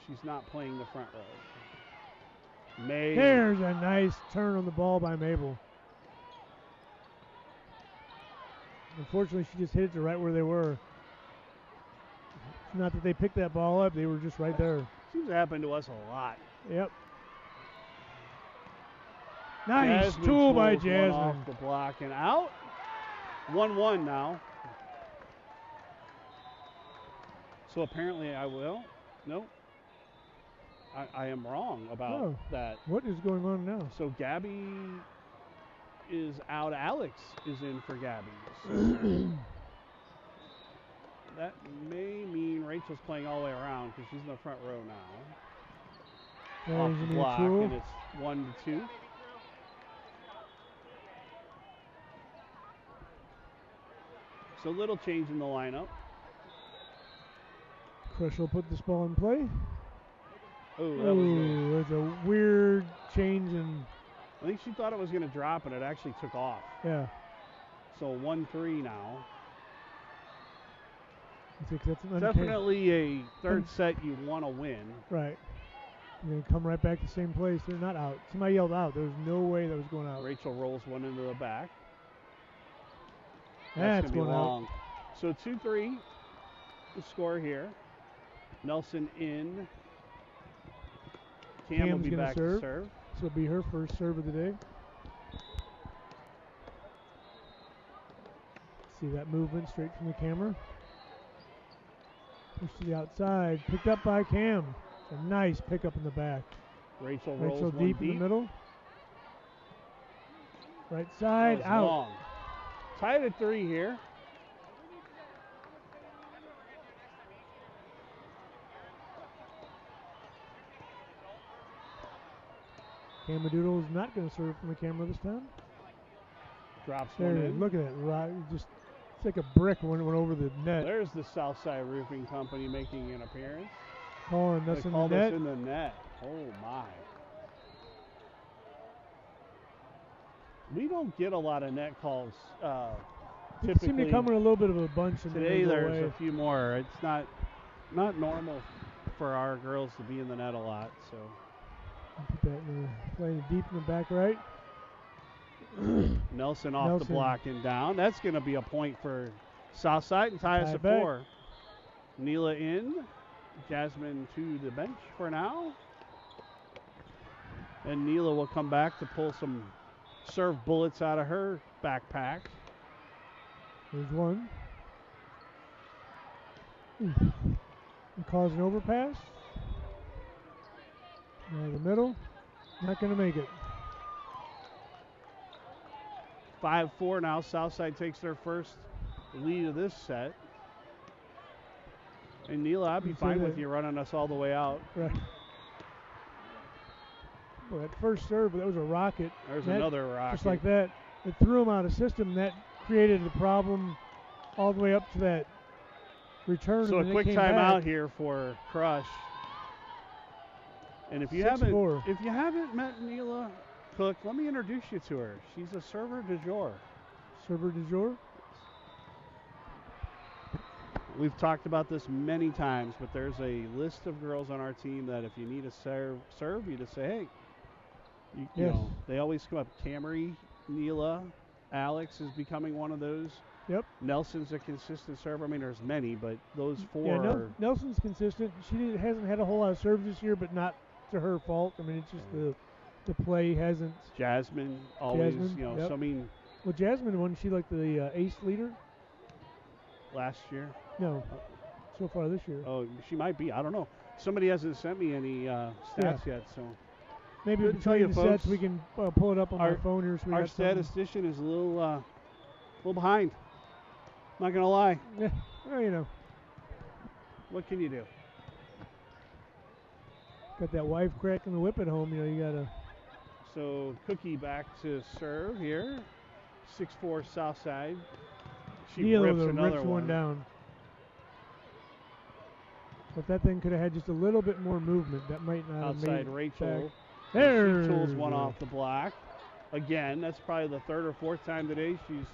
she's not playing the front row. There's a nice turn on the ball by Mabel. Unfortunately, she just hit it to right where they were. Not that they picked that ball up; they were just right there. Seems to happen to us a lot. Yep. Nice tool by Jasmine. Off the block and out. 1-1 now. So apparently I will. No. I am wrong about that. What is going on now? So Gabby is out. Alex is in for Gabby. So that may mean Rachel's playing all the way around because she's in the front row now. Off the block, and it's 1-2. So little change in the lineup. Krush will put this ball in play. Oh, that was there's a weird change in. I think she thought it was going to drop, and it actually took off. Yeah. So 1-3 now. That's definitely a third set you want to win. Right. You're going to come right back to the same place. They're not out. Somebody yelled out. There was no way that was going out. Rachel rolls one into the back. That's going to be long. Out. So 2-3 the score here. Nelson in. Cam will be back to serve. This will be her first serve of the day. See that movement straight from the camera. Push to the outside. Picked up by Cam. A nice pickup in the back. Rachel rolls deep in the middle. Right side, out. Long. Tied at 3 here. Camadoodle is not going to serve from the camera this time. Drops There, one in. look at that. Just it's like a brick when it went over the net. There's the Southside Roofing Company making an appearance. Calling us They in called the net. us in the net. Oh, my. We don't get a lot of net calls They typically. seem to come in a little bit of a bunch. And Today then they go there's away. a few more. It's not normal for our girls to be in the net a lot. So Put that playing deep in the back right. Nelson off the block and down. That's going to be a point for Southside and tie us at back. 4. Neela in. Jasmine to the bench for now. And Neela will come back to pull some serve bullets out of her backpack. There's one. Cause an overpass. Now the middle. Not going to make it. 5-4 now. Southside takes their first lead of this set. And Neela, I'd be fine with you running us all the way out. Right. Well, that first serve, that was a rocket. There's another rocket. Just like that. It threw him out of system. That created a problem all the way up to that return. So and a quick timeout here for Krush. And if you haven't met Neela Cook, let me introduce you to her. She's a server du jour. Server du jour? We've talked about this many times, but there's a list of girls on our team that if you need a serve, you just say, hey. You know, they always come up. Camry, Neela, Alex is becoming one of those. Yep. Nelson's a consistent server. I mean, there's many, but those 4 yeah, are. Nelson's consistent. She hasn't had a whole lot of serves this year, but not to her fault. I mean, it's just the play hasn't. Jasmine always, Yep. So I mean. Well, Jasmine, wasn't she like the ace leader? Last year? No. So far this year. Oh, she might be. I don't know. Somebody hasn't sent me any stats yet, so. Maybe Good to tell you, the folks, sets we can pull it up on my phone here. So our statistician is a little behind. Not gonna lie. Yeah, well, you know. What can you do? Got that wife cracking the whip at home. You know, you gotta. So Cookie back to serve here. 6'4" Southside. She rips another one down. But that thing could have had just a little bit more movement. That might not outside have made Rachel. Back. There. She tools one off the block. Again, that's probably the 3rd or 4th time today she's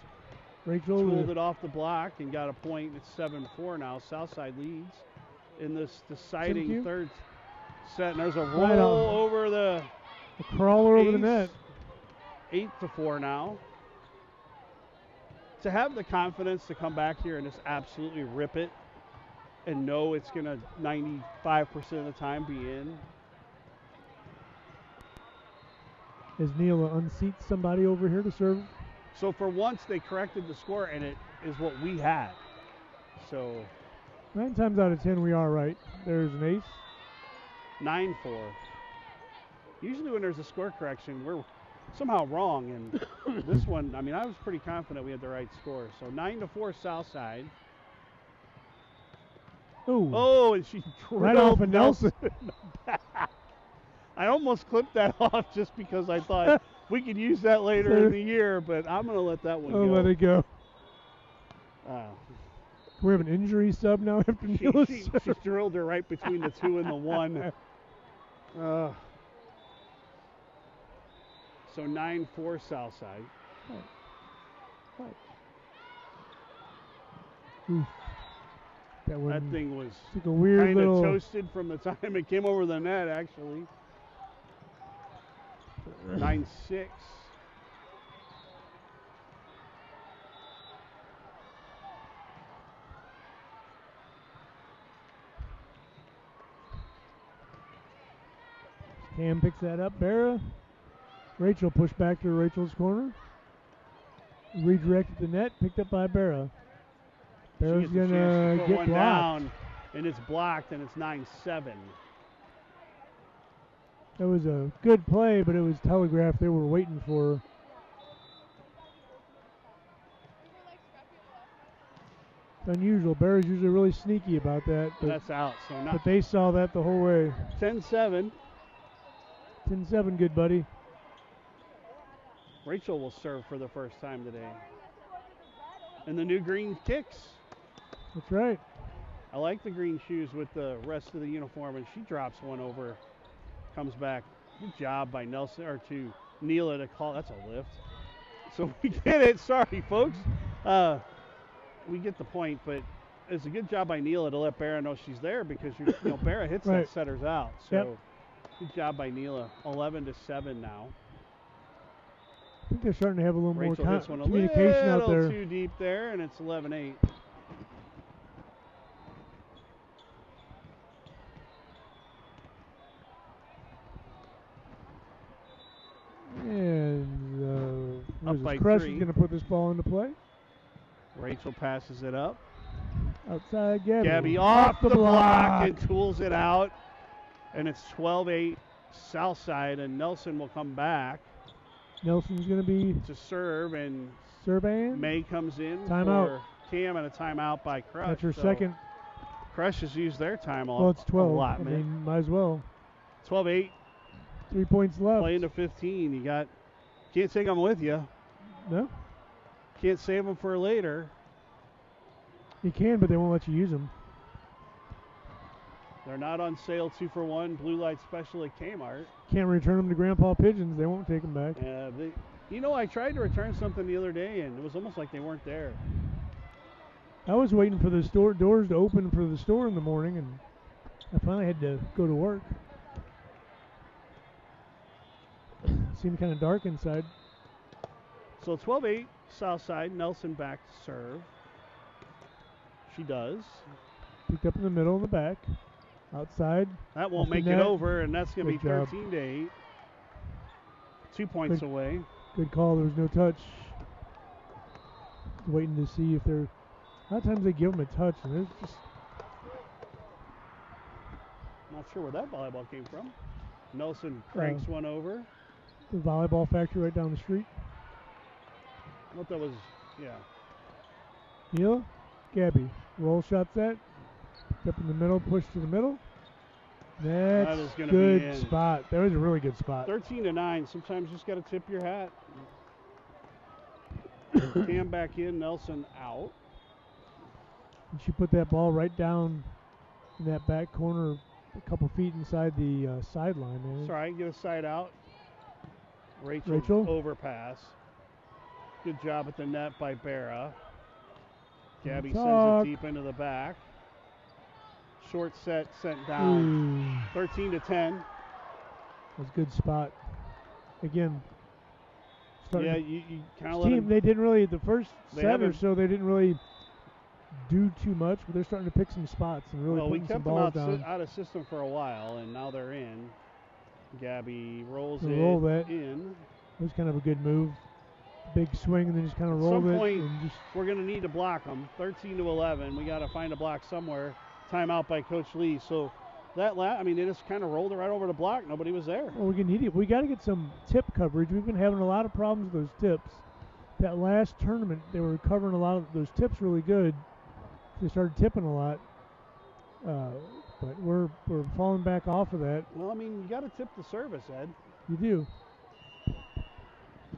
tooled it off the block and got a point. It's 7-4 now. Southside leads in this deciding third set. And there's a roll over the crawler over the net. 8-4 now. To have the confidence to come back here and just absolutely rip it and know it's going to 95% of the time be in. As Neela unseats somebody over here to serve. So for once they corrected the score and it is what we had. So 9 times out of 10 we are right. There's an ace. 9-4. Usually when there's a score correction, we're somehow wrong. And this one, I mean, I was pretty confident we had the right score. So 9-4 Southside. Ooh. Oh, and she right off of Nelson. I almost clipped that off just because I thought we could use that later in the year, but I'm going to let that one go. Let it go. We have an injury sub now after Neela. She drilled her right between the 2 and the 1. So 9-4 Southside. That thing was like a weird kind little of toasted from the time it came over the net, actually. 9-6. Cam picks that up. Barra. Rachel pushed back to Rachel's corner. Redirected the net. Picked up by Barra. Barra's going to get blocked. Down, and it's blocked, and it's 9-7. That was a good play, but it was telegraphed. They were waiting for her. It's unusual. Barra's usually really sneaky about that. But that's out. So but they saw that the whole way. 10-7. 10-7, good buddy. Rachel will serve for the first time today. And the new green kicks. That's right. I like the green shoes with the rest of the uniform, and she drops one over, comes back. Good job by Nelson, or to Neela to call. That's a lift. So we get it. Sorry, folks. We get the point, but it's a good job by Neela to let Barra know she's there, because Barra hits Right. that setters out. So Yep. good job by Neela. 11-7 now. I think they're starting to have a little Rachel more hits one communication a out there. little too deep there, and it's 11-8. And Up by Krush 3. is going to put this ball into play. Rachel passes it up. Outside Gabby. Gabby off the block and tools it out. And it's 12-8 Southside, and Nelson will come back. Nelson's going to be to serve, and Serban. May comes in Timeout. for Cam, and a timeout by Krush. That's her second. Krush has used their time Well, it's 12. a lot, I man. mean, might as well. 12-8. 3 points left. Playing to 15. You can't take them with you. No. Can't save them for later. You can, but they won't let you use them. They're not on sale 2-for-1 blue light special at Kmart. Can't return them to Grandpa Pigeons. They won't take them back. I tried to return something the other day, and it was almost like they weren't there. I was waiting for the store doors to open for the store in the morning, and I finally had to go to work. Seemed kind of dark inside. So 12-8 Southside. Nelson back to serve. She does. Picked up in the middle and the back. Outside. That won't make it over, and that's going to be 13-8. 2 points away. Good call. There was no touch. Waiting to see if they're. A lot of times they give them a touch, and there's just. Not sure where that volleyball came from. Nelson cranks one over. The volleyball factory right down the street. I thought that was, yeah. Neela, Gabby. Roll shot set. Up in the middle, push to the middle. That's a good spot. That was a really good spot. 13-9. Sometimes you just got to tip your hat. Cam back in, Nelson out. And she put that ball right down in that back corner, a couple feet inside the sideline, man. That's all right. Get a side out. Rachel overpass. Good job at the net by Barra. Gabby sends it deep into the back. Short set sent down. 13-10. That's a good spot. Again. Yeah, you kind of let them. They didn't really, the first set or so, they didn't really do too much, but they're starting to pick some spots and really putting some balls down. We kept them out of system for a while, and now they're in. Gabby rolls it in. It was kind of a good move. Big swing, and then just kind of rolled it. At some point, we're going to need to block them. 13-11. We got to find a block somewhere. Timeout by Coach Lee. So that they just kind of rolled it right over the block. Nobody was there. Well, we got to get some tip coverage. We've been having a lot of problems with those tips. That last tournament, they were covering a lot of those tips really good. They started tipping a lot. But we're falling back off of that. Well, you got to tip the service, Ed. You do.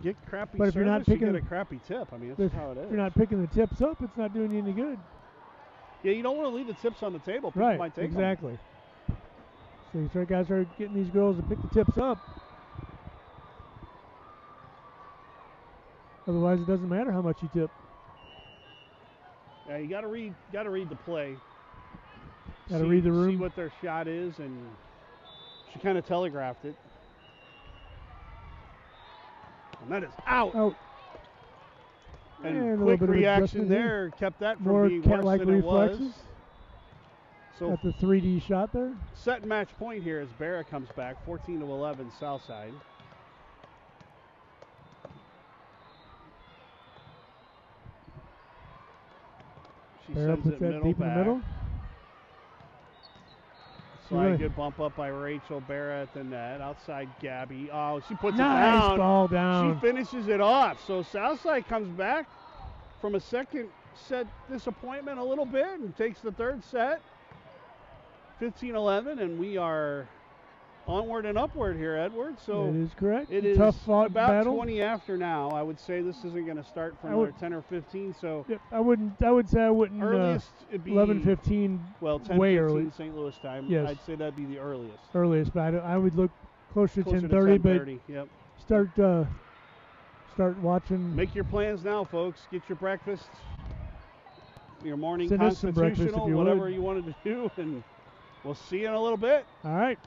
Get crappy but if service, you're not picking, you get a crappy tip. That's how it is. If you're not picking the tips up, it's not doing you any good. Yeah, you don't want to leave the tips on the table. People right, might take exactly. Them. So you guys are getting these girls to pick the tips up. Otherwise, it doesn't matter how much you tip. Yeah, you got to read the play. Got to read the room. See what their shot is, and she kind of telegraphed it. And that is out. And quick reaction there kept that from being worse than it was. So at the 3D shot there. Set and match point here as Barra comes back, 14-11 Southside. She Barra sends puts it that middle deep back. in the middle. Slide, good bump up by Rachel. Barra at the net. Outside Gabby. Oh, she puts nice it down. Ball down. She finishes it off. So Southside comes back from a second set disappointment a little bit and takes the third set. 15-11, and we are onward and upward here, Edward. So that is correct. it is tough fought about battle. 20 after now. I would say this isn't going to start for another 10 or 15. So yep, I would say I wouldn't. Earliest it'd be 11:15. Well, 10:15 way early. St. Louis time. Yes. I'd say that'd be the earliest. Earliest, but I would look closer to Closer 10:30. to 10:30. But yep. Start watching. Make your plans now, folks. Get your breakfast, your morning Send us some breakfast if constitutional, you whatever would. you wanted to do, and we'll see you in a little bit. All right.